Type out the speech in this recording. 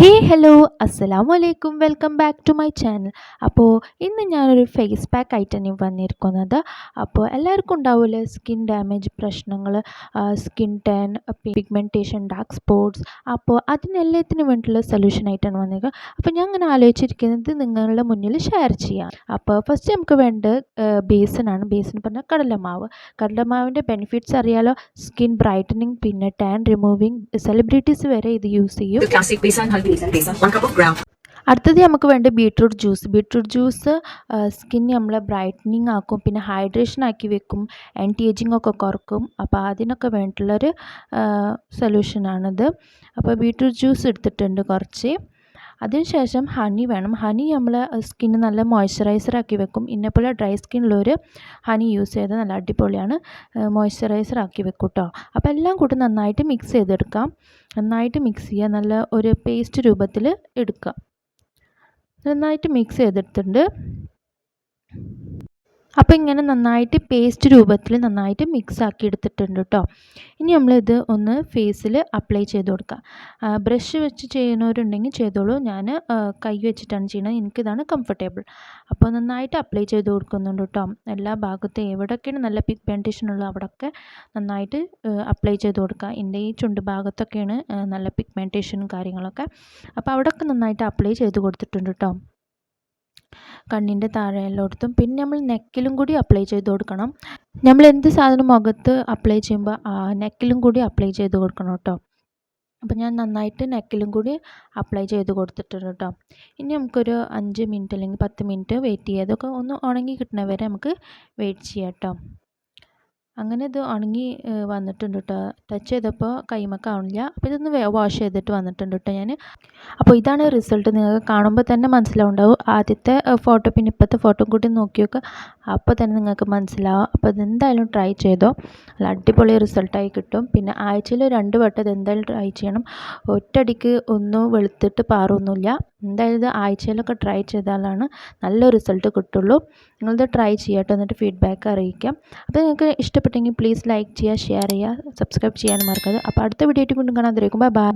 Hello അസ്സലാമു അലൈക്കും welcome back to my channel. അപ്പോൾ ഇന്ന് ഞാനൊരു ഫേസ് പാക്ക് ആയിട്ടാണ് വന്നിരിക്കുന്നത്. അപ്പോൾ എല്ലാവർക്കും ഉണ്ടാവില്ലേ സ്കിൻ ഡാമേജ് പ്രശ്നങ്ങൾ, skin tan, pigmentation, dark spots. അപ്പോൾ അതിനെല്ലാത്തിനും വേണ്ടിയിട്ടുള്ള സൊല്യൂഷൻ ആയിട്ടാണ് വന്നിരിക്കുന്നത്. അപ്പോൾ ഞാൻ അങ്ങനെ ആലോചിച്ചിരിക്കുന്നത് നിങ്ങളുടെ മുന്നിൽ ഷെയർ ചെയ്യാം. അപ്പോൾ ഫസ്റ്റ് നമുക്ക് വേണ്ടത് ബേസനാണ്. ബേസൻ പറഞ്ഞാൽ കടലമാവ്. കടലമാവിൻ്റെ ബെനിഫിറ്റ്സ് അറിയാലോ. സ്കിൻ ബ്രൈറ്റനിങ്, പിന്നെ ടാൻ റിമൂവിങ്, സെലിബ്രിറ്റീസ് വരെ ഇത് യൂസ് ചെയ്യും. അടുത്തത് നമുക്ക് വേണ്ട beetroot juice. Beetroot juice skin നമ്മളെ ബ്രൈറ്റനിങ് ആക്കും, പിന്നെ ഹൈഡ്രേഷൻ ആക്കി വെക്കും, ആൻറ്റി ഏജിങ് ഒക്കെ കുറക്കും. അപ്പോൾ അതിനൊക്കെ വേണ്ടിയിട്ടുള്ളൊരു സൊല്യൂഷനാണിത്. അപ്പോൾ ബീട്രൂട്ട് ജ്യൂസ് എടുത്തിട്ടുണ്ട് കുറച്ച്. അതിനുശേഷം ഹണി വേണം. ഹണി നമ്മളെ സ്കിന്ന് നല്ല മോയ്സ്ചറൈസർ ആക്കി വെക്കും. ഇന്നെപ്പോലെ ഡ്രൈ സ്കിന്നുള്ളവർ ഹണി യൂസ് ചെയ്താൽ നല്ല അടിപൊളിയാണ്, മോയ്സ്ചറൈസർ ആക്കി വെക്കും കേട്ടോ. അപ്പോൾ എല്ലാം കൂടി നന്നായിട്ട് മിക്സ് ചെയ്തെടുക്കാം. നന്നായിട്ട് മിക്സ് ചെയ്യുക, നല്ല ഒരു പേസ്റ്റ് രൂപത്തിൽ എടുക്കുക. നന്നായിട്ട് മിക്സ് ചെയ്തെടുത്തിട്ടുണ്ട്. അപ്പോൾ ഇങ്ങനെ നന്നായിട്ട് പേസ്റ്റ് രൂപത്തിൽ നന്നായിട്ട് മിക്സ് ആക്കി എടുത്തിട്ടുണ്ട് കേട്ടോ. ഇനി നമ്മളിത് ഒന്ന് ഫേസിൽ അപ്ലൈ ചെയ്ത് കൊടുക്കാം. ബ്രഷ് വെച്ച് ചെയ്യുന്നവരുണ്ടെങ്കിൽ ചെയ്തോളൂ. ഞാൻ കൈ വെച്ചിട്ടാണ് ചെയ്യുന്നത്, എനിക്കിതാണ് കംഫർട്ടബിൾ. അപ്പോൾ നന്നായിട്ട് അപ്ലൈ ചെയ്ത് കൊടുക്കുന്നുണ്ട് കേട്ടോ. എല്ലാ ഭാഗത്തും എവിടെയൊക്കെയാണ് നല്ല പിഗ്മെൻറ്റേഷൻ ഉള്ളത് അവിടെയൊക്കെ നന്നായിട്ട് അപ്ലൈ ചെയ്ത് കൊടുക്കുക. എൻ്റെ ഈ ചുണ്ട് ഭാഗത്തൊക്കെയാണ് നല്ല പിഗ്മെൻറ്റേഷനും കാര്യങ്ങളൊക്കെ. അപ്പോൾ അവിടെയൊക്കെ നന്നായിട്ട് അപ്ലൈ ചെയ്ത് കൊടുത്തിട്ടുണ്ട് കേട്ടോ, കണ്ണിൻ്റെ താഴെ എല്ലായിടത്തും. പിന്നെ നമ്മൾ നെക്കിലും കൂടി അപ്ലൈ ചെയ്ത് കൊടുക്കണം. നമ്മൾ എന്ത് സാധനം മുഖത്ത് അപ്ലൈ ചെയ്യുമ്പോൾ നെക്കിലും കൂടി അപ്ലൈ ചെയ്ത് കൊടുക്കണം കേട്ടോ. അപ്പോൾ ഞാൻ നന്നായിട്ട് നെക്കിലും കൂടി അപ്ലൈ ചെയ്ത് കൊടുത്തിട്ടുണ്ട് കേട്ടോ. ഇനി നമുക്കൊരു 5 മിനിറ്റ് അല്ലെങ്കിൽ 10 മിനിറ്റ് വെയിറ്റ് ചെയ്യുക. അതൊക്കെ ഒന്ന് ഉണങ്ങി കിട്ടുന്നവരെ നമുക്ക് വെയിറ്റ് ചെയ്യാം കേട്ടോ. അങ്ങനെ ഇത് ഉണങ്ങി വന്നിട്ടുണ്ട് കേട്ടോ. ടച്ച് ചെയ്തപ്പോൾ കൈമൊക്കെ ആവണില്ല. അപ്പോൾ ഇതൊന്ന് വാഷ് ചെയ്തിട്ട് വന്നിട്ടുണ്ട് കേട്ടോ ഞാൻ. അപ്പോൾ ഇതാണ് റിസൾട്ട്. നിങ്ങൾക്ക് കാണുമ്പോൾ തന്നെ മനസ്സിലാവുണ്ടാവും. ആദ്യത്തെ ഫോട്ടോ പിന്നെ ഇപ്പോഴത്തെ ഫോട്ടോ കൂടി നോക്കി നോക്കുക, അപ്പോൾ തന്നെ നിങ്ങൾക്ക് മനസ്സിലാവും. അപ്പോൾ ഇതെന്തായാലും ട്രൈ ചെയ്തോ, നല്ല അടിപൊളി റിസൾട്ടായി കിട്ടും. പിന്നെ ആഴ്ചയിൽ 2 വട്ടം ഇതെന്തായാലും ട്രൈ ചെയ്യണം. ഒറ്റയടിക്ക് ഒന്നും വെളുത്തിട്ട് പാറൊന്നുമില്ല. എന്തായാലും ഇത് ആഴ്ചയിലൊക്കെ ട്രൈ ചെയ്താലാണ് നല്ല റിസൾട്ട് കിട്ടുള്ളൂ. നിങ്ങളിത് ട്രൈ ചെയ്യാട്ടോ, എന്നിട്ട് ഫീഡ്ബാക്ക് അറിയിക്കാം. അപ്പോൾ നിങ്ങൾക്ക് ഇഷ്ടപ്പെട്ടെങ്കിൽ പ്ലീസ് ലൈക്ക് ചെയ്യുക, ഷെയർ ചെയ്യുക, സബ്സ്ക്രൈബ് ചെയ്യാനും മറക്കാതെ. അപ്പോൾ അടുത്ത വീഡിയോ ആയിട്ട് കൊണ്ടും കാണാൻ. Bye bye.